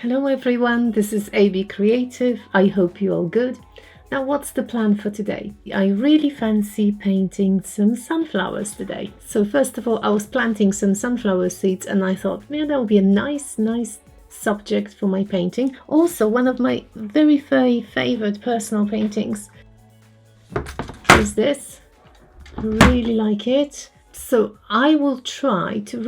Hello everyone, this is AB Creative. I hope you're all good. Now what's the plan for today? I really fancy painting some sunflowers today. So first of all, I was planting some sunflower seeds and I thought, yeah, that would be a nice subject for my painting. Also, one of my very favorite personal paintings is this. I really like it. So I will try to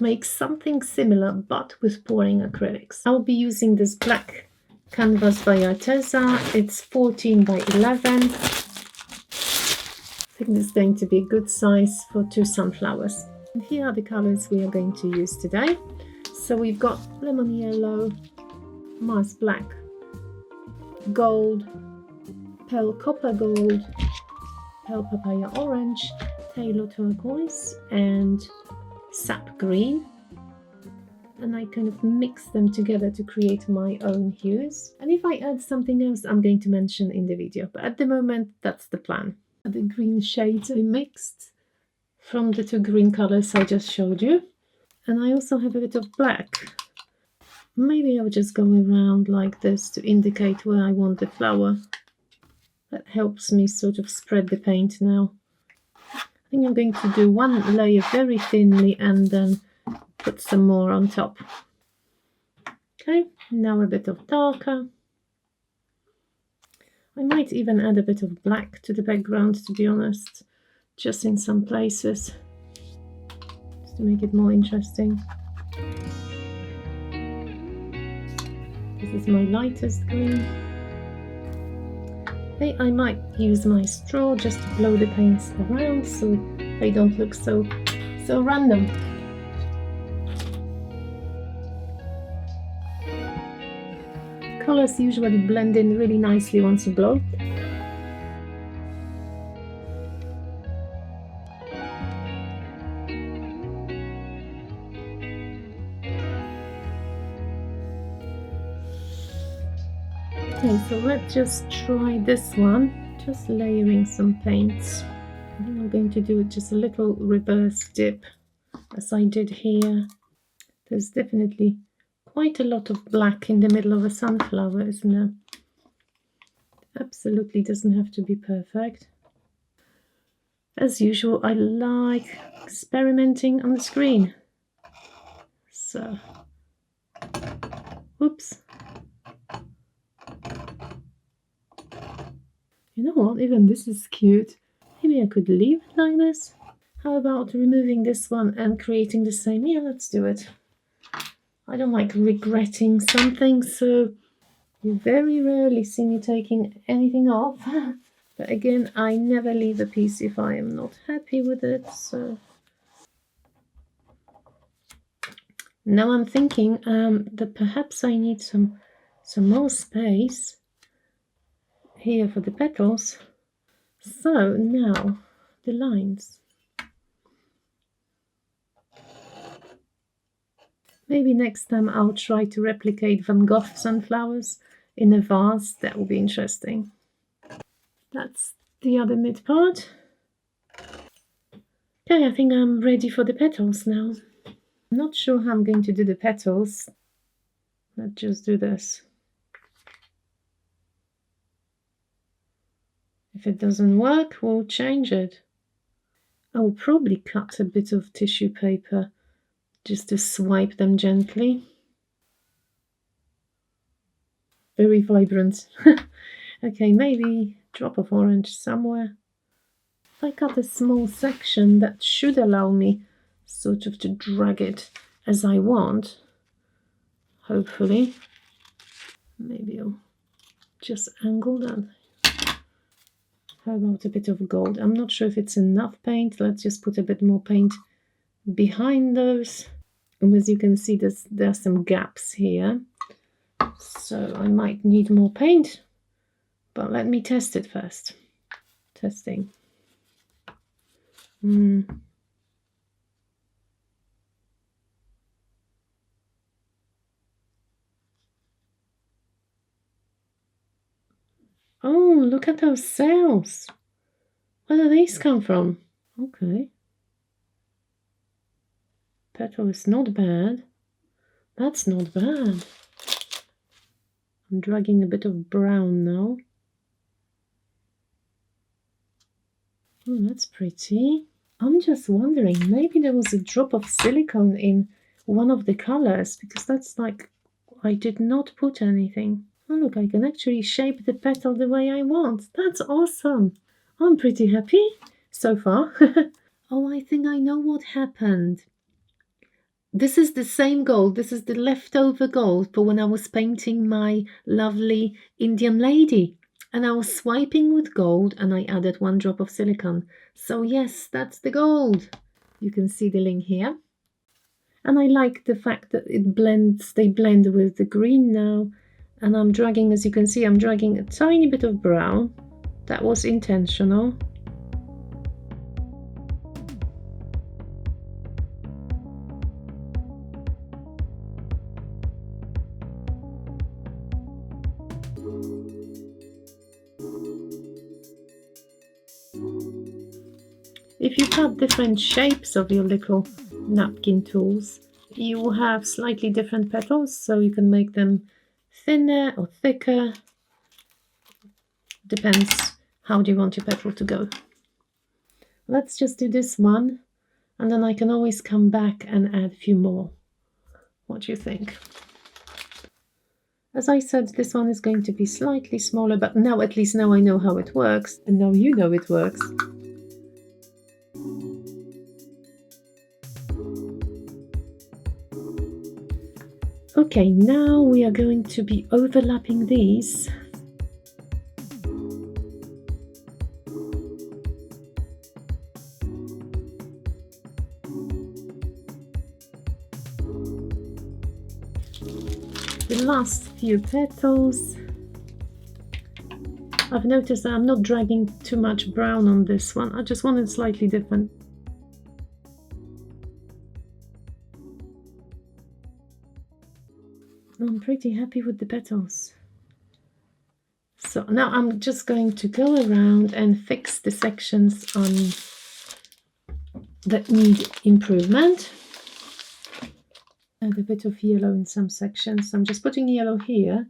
make something similar but with pouring acrylics. I'll be using this black canvas by Arteza. It's 14 by 11. I think it's going to be a good size for 2 sunflowers. And here are the colors we are going to use today. So we've got lemon yellow, Mars black, gold, pale copper gold, pale papaya orange, Taylor turquoise and sap green, and I kind of mix them together to create my own hues. And if I add something else, I'm going to mention in the video, but at the moment that's the plan. The green shades I mixed from the 2 green colors I just showed you, and I also have a bit of black. Maybe I'll just go around like this to indicate where I want the flower. That helps me sort of spread the paint now. I think I'm going to do one layer very thinly and then put some more on top. Okay, now a bit of darker. I might even add a bit of black to the background, to be honest, just in some places, just to make it more interesting. This is my lightest green. Okay, I might use my straw just to blow the paints around so they don't look so random. Colors usually blend in really nicely once you blow. Okay, so let's just try this one, just layering some paints. I think I'm going to do just a little reverse dip as I did here. There's definitely quite a lot of black in the middle of a sunflower, isn't there? It absolutely doesn't have to be perfect. As usual, I like experimenting on the screen. So, whoops. You know what, even this is cute. Maybe I could leave it like this. How about removing this one and creating the same? Yeah, let's do it. I don't like regretting something, so you very rarely see me taking anything off. But again, I never leave a piece if I am not happy with it, so... Now I'm thinking that perhaps I need some more space here for the petals. So now the lines. Maybe next time I'll try to replicate Van Gogh sunflowers in a vase. That will be interesting. That's the other mid part. Okay, I think I'm ready for the petals now. I'm not sure how I'm going to do the petals. Let's just do this. If it doesn't work, we'll change it. I'll probably cut a bit of tissue paper just to swipe them gently. Very vibrant. Okay, maybe a drop of orange somewhere. If I cut a small section, that should allow me sort of to drag it as I want. Hopefully. Maybe I'll just angle that. How about a bit of gold? I'm not sure if it's enough paint. Let's just put a bit more paint behind those. And as you can see, there are some gaps here. So I might need more paint. But let me test it first. Testing. Oh, look at those cells. Where do these come from? Okay. Petal is not bad. That's not bad. I'm dragging a bit of brown now. Oh, that's pretty. I'm just wondering, maybe there was a drop of silicone in one of the colors, because that's like, I did not put anything. Oh look, I can actually shape the petal the way I want. That's awesome. I'm pretty happy so far. Oh, I think I know what happened. This is the same gold. This is the leftover gold for when I was painting my lovely Indian lady. And I was swiping with gold and I added 1 drop of silicone. So yes, that's the gold. You can see the link here. And I like the fact that it blends, they blend with the green now. And I'm dragging, as you can see, I'm dragging a tiny bit of brown. That was intentional. If you cut different shapes of your little napkin tools, you will have slightly different petals, so you can make them thinner or thicker. Depends how do you want your petal to go. Let's just do this one, and then I can always come back and add a few more. What do you think? As I said, this one is going to be slightly smaller, but now at least now I know how it works, and now you know it works. Okay, now we are going to be overlapping these. The last few petals. I've noticed that I'm not dragging too much brown on this one. I just want it slightly different. I'm pretty happy with the petals. So now I'm just going to go around and fix the sections on that need improvement. Add a bit of yellow in some sections. I'm just putting yellow here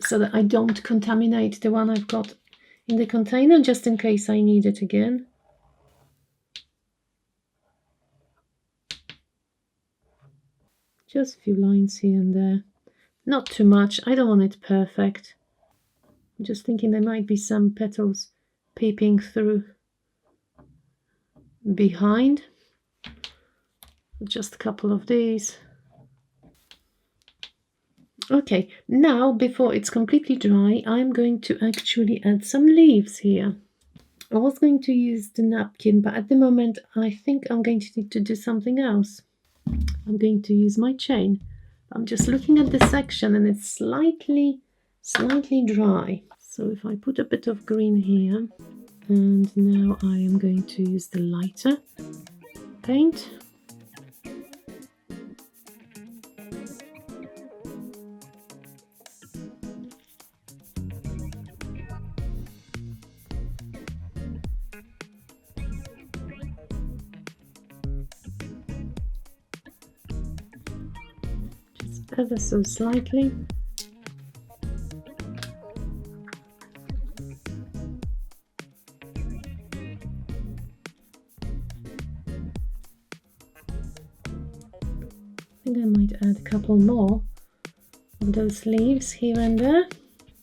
so that I don't contaminate the one I've got in the container, just in case I need it again. Just a few lines here and there. Not too much. I don't want it perfect. I'm just thinking there might be some petals peeping through behind. Just a couple of these. Okay, now before it's completely dry, I'm going to actually add some leaves here. I was going to use the napkin, but at the moment I think I'm going to need to do something else. I'm going to use my chain. I'm just looking at the section and it's slightly dry. So if I put a bit of green here, and now I am going to use the lighter paint. Just ever so slightly. I think I might add a couple more of those leaves here and there.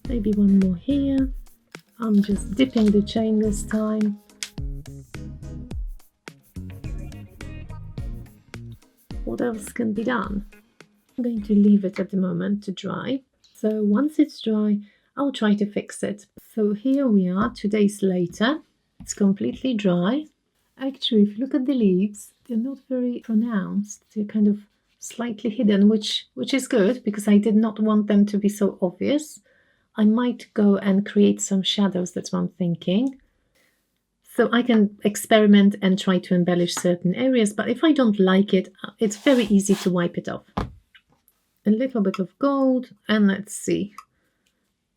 Maybe one more here. I'm just dipping the chain this time. What else can be done? I'm going to leave it at the moment to dry. So once it's dry, I'll try to fix it. So here we are, 2 days later. It's completely dry. Actually, if you look at the leaves, they're not very pronounced. They're kind of slightly hidden, which is good because I did not want them to be so obvious. I might go and create some shadows, that's what I'm thinking. So I can experiment and try to embellish certain areas, but if I don't like it, it's very easy to wipe it off. A little bit of gold, and let's see.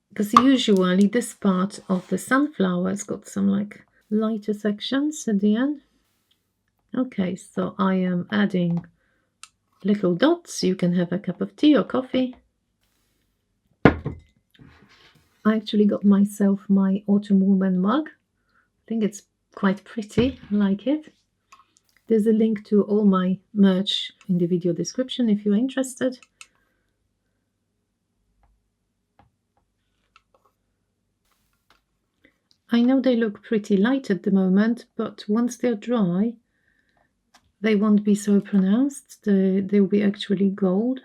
Because usually this part of the sunflower has got some like lighter sections at the end. Okay, so I am adding little dots. You can have a cup of tea or coffee. I actually got myself my Autumn Woman mug. I think it's quite pretty, I like it. There's a link to all my merch in the video description if you're interested. I know they look pretty light at the moment, but once they're dry, they won't be so pronounced. They'll be actually gold.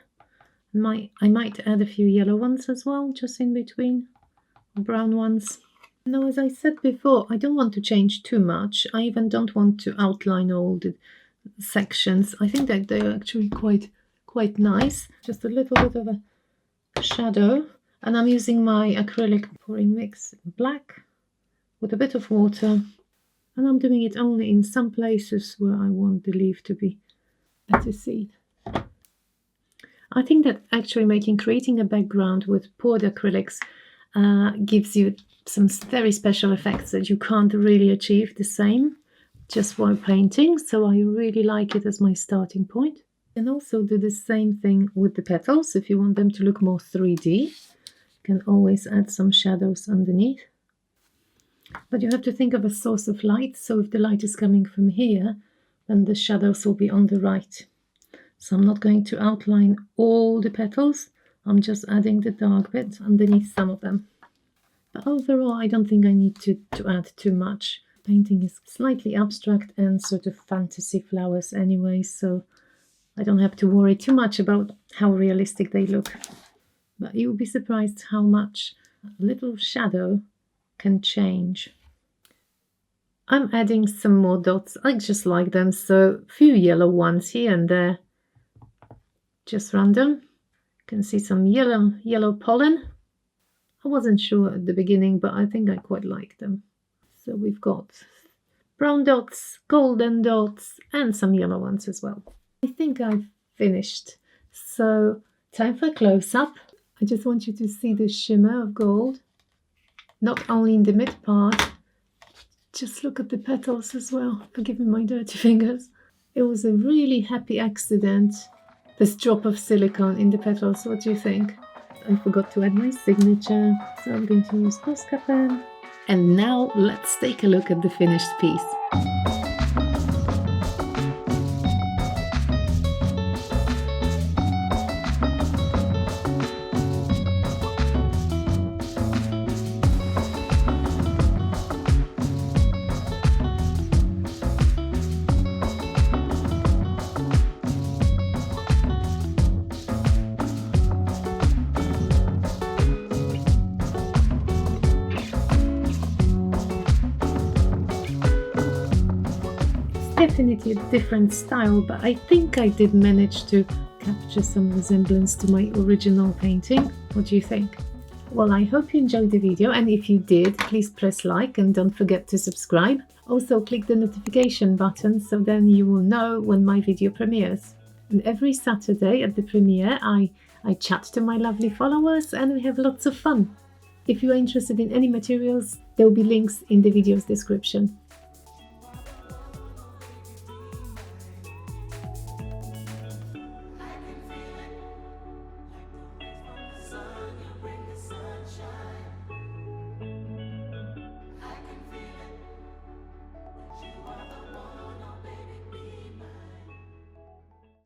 I might add a few yellow ones as well, just in between, brown ones. Now, as I said before, I don't want to change too much. I even don't want to outline all the sections. I think that they're actually quite nice. Just a little bit of a shadow. And I'm using my acrylic pouring mix black with a bit of water. And I'm doing it only in some places where I want the leaf to be better seen. I think that actually creating a background with poured acrylics gives you some very special effects that you can't really achieve the same just while painting. So I really like it as my starting point. And also do the same thing with the petals. If you want them to look more 3D, you can always add some shadows underneath. But you have to think of a source of light. So if the light is coming from here, then the shadows will be on the right. So I'm not going to outline all the petals. I'm just adding the dark bit underneath some of them. But overall, I don't think I need to add too much. Painting is slightly abstract and sort of fantasy flowers anyway, so I don't have to worry too much about how realistic they look. But you'll be surprised how much a little shadow can change. I'm adding some more dots. I just like them, so a few yellow ones here and there. Just random. You can see some yellow pollen. I wasn't sure at the beginning, but I think I quite like them. So we've got brown dots, golden dots, and some yellow ones as well. I think I've finished. So time for a close-up. I just want you to see the shimmer of gold, not only in the mid part. Just look at the petals as well. Forgive me my dirty fingers. It was a really happy accident, this drop of silicone in the petals. What do you think? I forgot to add my signature, so I'm going to use Posca pen. And now let's take a look at the finished piece. Definitely a different style, but I think I did manage to capture some resemblance to my original painting. What do you think? Well, I hope you enjoyed the video, and if you did, please press like and don't forget to subscribe. Also click the notification button so then you will know when my video premieres. And every Saturday at the premiere I chat to my lovely followers and we have lots of fun. If you are interested in any materials, there will be links in the video's description.